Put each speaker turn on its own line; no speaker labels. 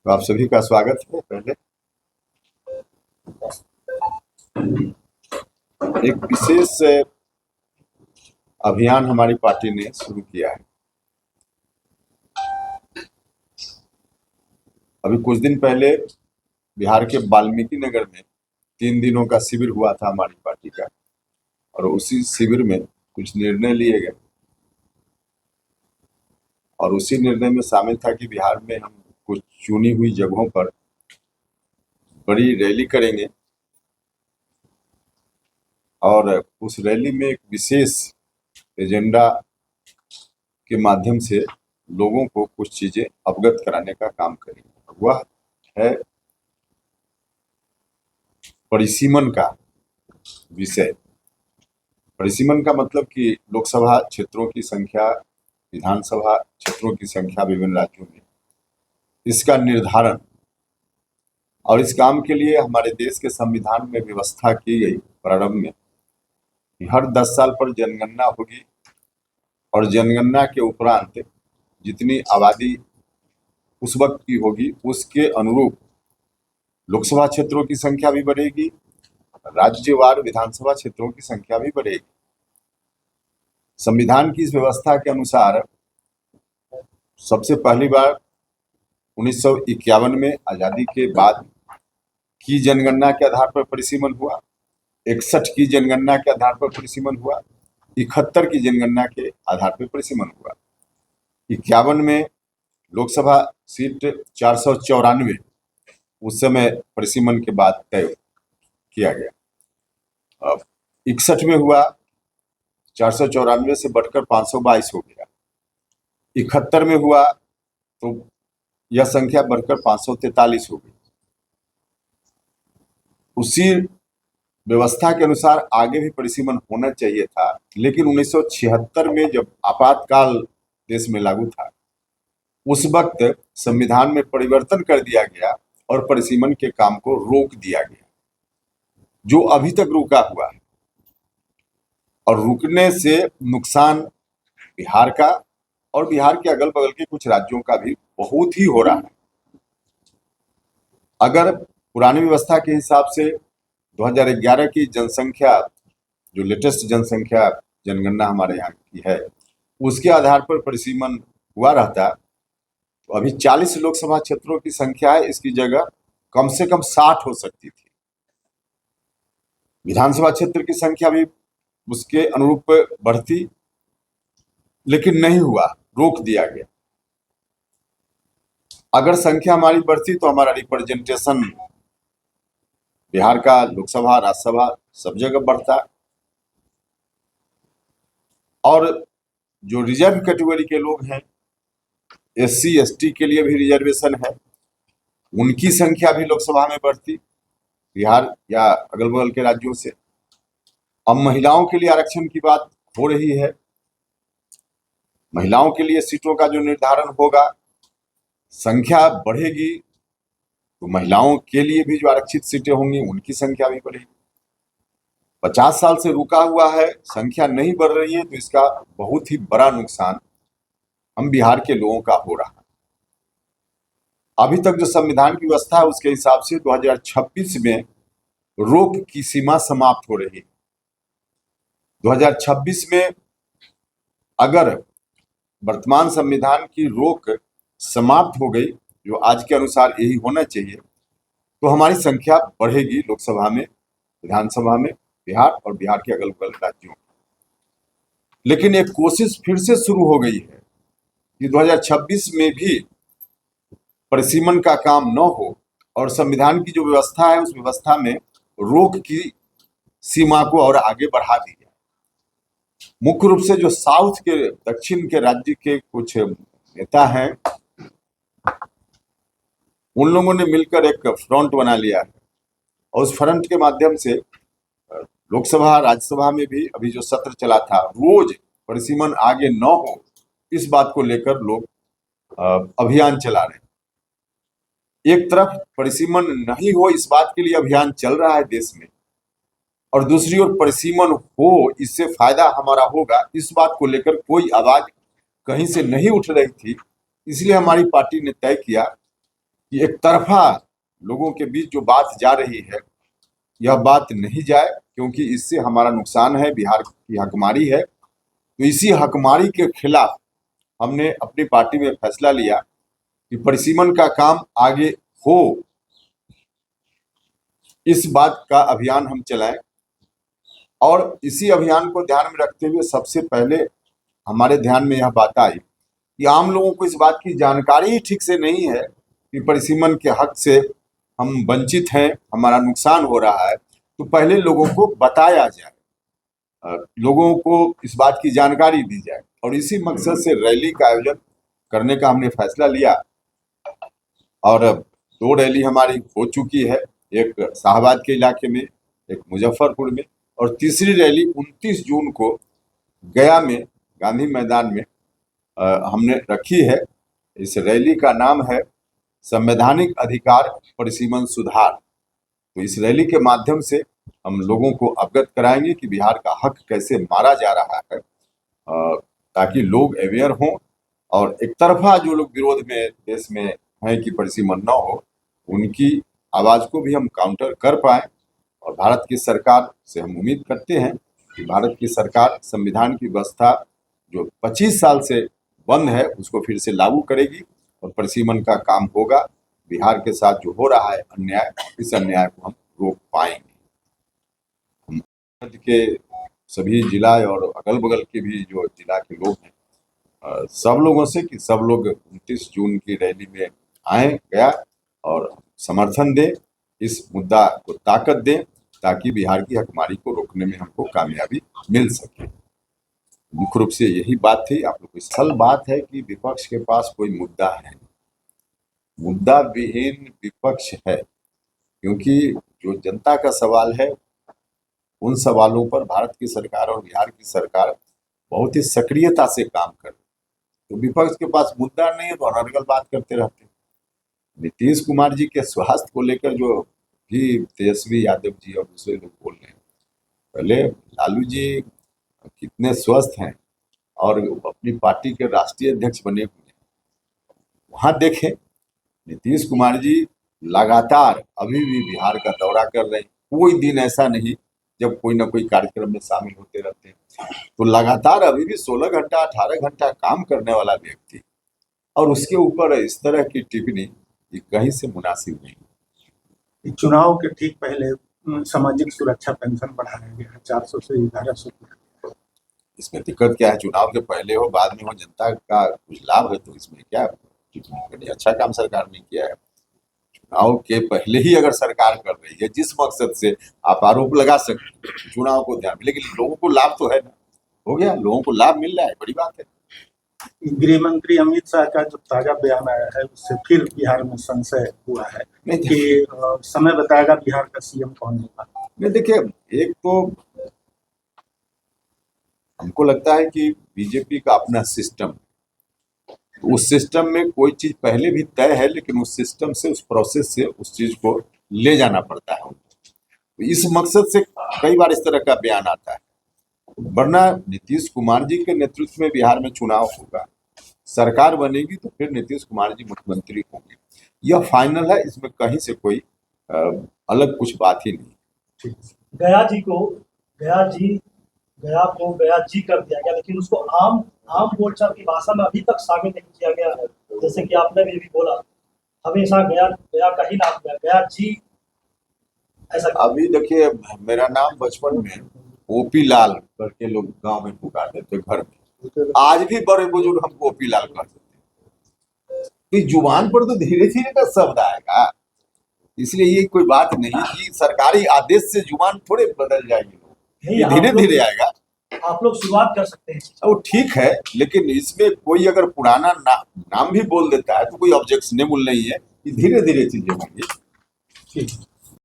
तो आप सभी का स्वागत है। पहले एक विशेष अभियान हमारी पार्टी ने शुरू किया है। अभी कुछ दिन पहले बिहार के वाल्मीकि नगर में 3 दिनों का शिविर हुआ था हमारी पार्टी का, और उसी शिविर में कुछ निर्णय लिए गए और उसी निर्णय में शामिल था कि बिहार में हम कुछ चुनी हुई जगहों पर बड़ी रैली करेंगे और उस रैली में एक विशेष एजेंडा के माध्यम से लोगों को कुछ चीजें अवगत कराने का काम करेंगे। वह है परिसीमन का विषय। परिसीमन का मतलब कि लोकसभा क्षेत्रों की संख्या, विधानसभा क्षेत्रों की संख्या विभिन्न राज्यों में, इसका निर्धारण। और इस काम के लिए हमारे देश के संविधान में व्यवस्था की गई प्रारंभ में कि हर 10 साल पर जनगणना होगी और जनगणना के उपरांत जितनी आबादी उस वक्त की होगी उसके अनुरूप लोकसभा क्षेत्रों की संख्या भी बढ़ेगी, राज्यवार विधानसभा क्षेत्रों की संख्या भी बढ़ेगी। संविधान की इस व्यवस्था के अनुसार सबसे पहली बार 1951 में आजादी के बाद की जनगणना के आधार पर परिसीमन हुआ, 61 की जनगणना के आधार पर परिसीमन हुआ, 71 की जनगणना के आधार पर परिसीमन हुआ। 51 में लोकसभा सीट 494 उस समय परिसीमन के बाद तय किया गया। अब 61 में हुआ 494 से बढ़कर 522 हो गया। 71 में हुआ तो यह संख्या बढ़कर 543 हो गई। उसी व्यवस्था के अनुसार आगे भी परिसीमन होना चाहिए था, लेकिन 1976 में जब आपातकाल देश में लागू था, उस वक्त संविधान में परिवर्तन कर दिया गया और परिसीमन के काम को रोक दिया गया, जो अभी तक रुका हुआ है। और रुकने से नुकसान बिहार का और बिहार के अगल बगल के कुछ राज्यों का भी बहुत ही हो रहा है। अगर पुरानी व्यवस्था के हिसाब से 2011 की जनसंख्या, जो लेटेस्ट जनसंख्या जनगणना हमारे यहाँ की है, उसके आधार पर परिसीमन हुआ रहता, तो अभी 40 लोकसभा क्षेत्रों की संख्या है, इसकी जगह कम से कम 60 हो सकती थी। विधानसभा क्षेत्र की संख्या भी उसके अनुरूप बढ़ती, लेकिन नहीं हुआ, रोक दिया गया। अगर संख्या हमारी बढ़ती तो हमारा रिप्रेजेंटेशन बिहार का लोकसभा, राज्यसभा सब जगह बढ़ता। और जो रिजर्व कैटेगरी के लोग हैं, SC ST के लिए भी रिजर्वेशन है, उनकी संख्या भी लोकसभा में बढ़ती बिहार या अगल बगल के राज्यों से। अब महिलाओं के लिए आरक्षण की बात हो रही है। महिलाओं के लिए सीटों का जो निर्धारण होगा, संख्या बढ़ेगी तो महिलाओं के लिए भी जो आरक्षित सीटें होंगी उनकी संख्या भी बढ़ेगी। 50 साल से रुका हुआ है, संख्या नहीं बढ़ रही है, तो इसका बहुत ही बड़ा नुकसान हम बिहार के लोगों का हो रहा है। अभी तक जो संविधान की व्यवस्था है उसके हिसाब से 2026 में रोक की सीमा समाप्त हो रही है। 2026 में अगर वर्तमान संविधान की रोक समाप्त हो गई, जो आज के अनुसार यही होना चाहिए, तो हमारी संख्या बढ़ेगी लोकसभा में, विधानसभा में, बिहार और बिहार के अगल बगल राज्यों। लेकिन एक कोशिश फिर से शुरू हो गई है कि 2026 में भी परिसीमन का काम न हो और संविधान की जो व्यवस्था है उस व्यवस्था में रोक की सीमा को और आगे बढ़ा दी जाए। मुख्य रूप से जो साउथ के, दक्षिण के राज्य के कुछ नेता हैं, उन लोगों ने मिलकर एक फ्रंट बना लिया है और उस फ्रंट के माध्यम से लोकसभा, राज्यसभा में भी अभी जो सत्र चला था, रोज परिसीमन आगे न हो इस बात को लेकर लोग अभियान चला रहे हैं। एक तरफ परिसीमन नहीं हो इस बात के लिए अभियान चल रहा है देश में, और दूसरी ओर परिसीमन हो, इससे फायदा हमारा होगा, इस बात को लेकर कोई आवाज कहीं से नहीं उठ रही थी। इसलिए हमारी पार्टी ने तय किया कि एक तरफा लोगों के बीच जो बात जा रही है, यह बात नहीं जाए, क्योंकि इससे हमारा नुकसान है, बिहार की हकमारी है। तो इसी हकमारी के खिलाफ हमने अपनी पार्टी में फैसला लिया कि परिसीमन का काम आगे हो, इस बात का अभियान हम चलाएं। और इसी अभियान को ध्यान में रखते हुए सबसे पहले हमारे ध्यान में यह बात आई कि आम लोगों को इस बात की जानकारी ही ठीक से नहीं है कि परिसीमन के हक से हम वंचित हैं, हमारा नुकसान हो रहा है। तो पहले लोगों को बताया जाए, लोगों को इस बात की जानकारी दी जाए, और इसी मकसद से रैली का आयोजन करने का हमने फैसला लिया। और 2 रैली हमारी हो चुकी है, एक शाहबाद के इलाके में, एक मुजफ्फरपुर में, और तीसरी रैली 29 जून को गया में गांधी मैदान में हमने रखी है। इस रैली का नाम है संवैधानिक अधिकार परिसीमन सुधार। तो इस रैली के माध्यम से हम लोगों को अवगत कराएंगे कि बिहार का हक कैसे मारा जा रहा है, ताकि लोग अवेयर हों, और एक तरफा जो लोग विरोध में देश में हैं कि परिसीमन न हो, उनकी आवाज़ को भी हम काउंटर कर पाएँ। और भारत की सरकार से हम उम्मीद करते हैं कि भारत की सरकार संविधान की व्यवस्था जो 25 साल से बंद है उसको फिर से लागू करेगी, और परिसीमन का काम होगा। बिहार के साथ जो हो रहा है अन्याय, इस अन्याय को हम रोक पाएंगे। हम के सभी जिला और अगल बगल के भी जो जिला के लोग हैं, सब लोगों से कि सब लोग 29 जून की रैली में आए गया और समर्थन दें, इस मुद्दा को ताकत दें, ताकि बिहार की हकमारी को रोकने में हमको कामयाबी मिल सके। मुख्य रूप से यही बात थी। आप लोग को असल बात है कि विपक्ष के पास कोई मुद्दा है, मुद्दा विहीन विपक्ष है, क्योंकि जो जनता का सवाल है उन सवालों पर भारत की सरकार और बिहार की सरकार बहुत ही सक्रियता से काम कर रही है। तो विपक्ष के पास मुद्दा नहीं है तो अनर्गल बात करते रहते हैं। नीतीश कुमार जी के स्वास्थ्य को लेकर जो भी तेजस्वी यादव जी और दूसरे लोग बोल रहे हैं, पहले लालू जी कितने स्वस्थ हैं और अपनी पार्टी के राष्ट्रीय अध्यक्ष बने हुए हैं, वहाँ देखें नीतीश कुमार जी लगातार अभी भी बिहार का दौरा कर रहे हैं। कोई दिन ऐसा नहीं जब कोई ना कोई कार्यक्रम में शामिल होते रहते हैं। तो लगातार अभी भी 16 घंटा 18 घंटा काम करने वाला व्यक्ति, और उसके ऊपर इस तरह की टिप्पणी ये कहीं से मुनासिब नहीं।
चुनाव के ठीक पहले सामाजिक सुरक्षा पेंशन बढ़ाया गया 400 से 1100।
इसमें दिक्कत क्या है? चुनाव के पहले हो बाद में हो, जनता का कुछ लाभ है तो इसमें क्या टिप्पणी? अच्छा काम सरकार ने किया है। चुनाव के पहले ही अगर सरकार कर रही है, जिस मकसद से आप आरोप लगा सकते चुनाव को ध्यान में, लेकिन लोगों को लाभ तो है ना, हो गया, लोगों को लाभ मिल रहा है, बड़ी बात है।
गृह मंत्री अमित शाह का जो ताजा बयान आया है उससे फिर बिहार में संशय हुआ है कि समय बताएगा बिहार का सीएम कौन होगा।
नहीं, देखिए, एक तो हमको लगता है कि बीजेपी का अपना सिस्टम, उस सिस्टम में कोई चीज पहले भी तय है, लेकिन उस सिस्टम से, उस प्रोसेस से उस चीज को ले जाना पड़ता है। तो इस मकसद से कई बार इस तरह का बयान आता है, वरना नीतीश कुमार जी के नेतृत्व में बिहार में चुनाव होगा, सरकार बनेगी तो फिर नीतीश कुमार जी मुख्यमंत्री होंगे, यह फाइनल है। इसमें कहीं से कोई अलग कुछ बात ही नहीं।
गया जी कर दिया गया, लेकिन उसको आम बोलचाल की भाषा में अभी तक शामिल नहीं किया गया है। जैसे कि आपने भी बोला, हमेशा गया का ही नाम गया जी ऐसा।
अभी देखिए, मेरा नाम बचपन में ओपी लाल करके लोग गांव में पुकारते थे, घर में। आज भी बड़े बुजुर्ग हमको ओपी लाल कहते थे। जुबान पर तो धीरे धीरे का शब्द आएगा, इसलिए ये कोई बात नहीं कि सरकारी आदेश से जुबान थोड़े बदल जाएगी, धीरे धीरे आएगा।
आप लोग शुरुआत कर सकते हैं,
वो ठीक है, लेकिन इसमें कोई अगर पुराना नाम भी बोल देता है तो कोई ऑब्जेक्शनेबल नहीं है, धीरे धीरे चीजें होंगी।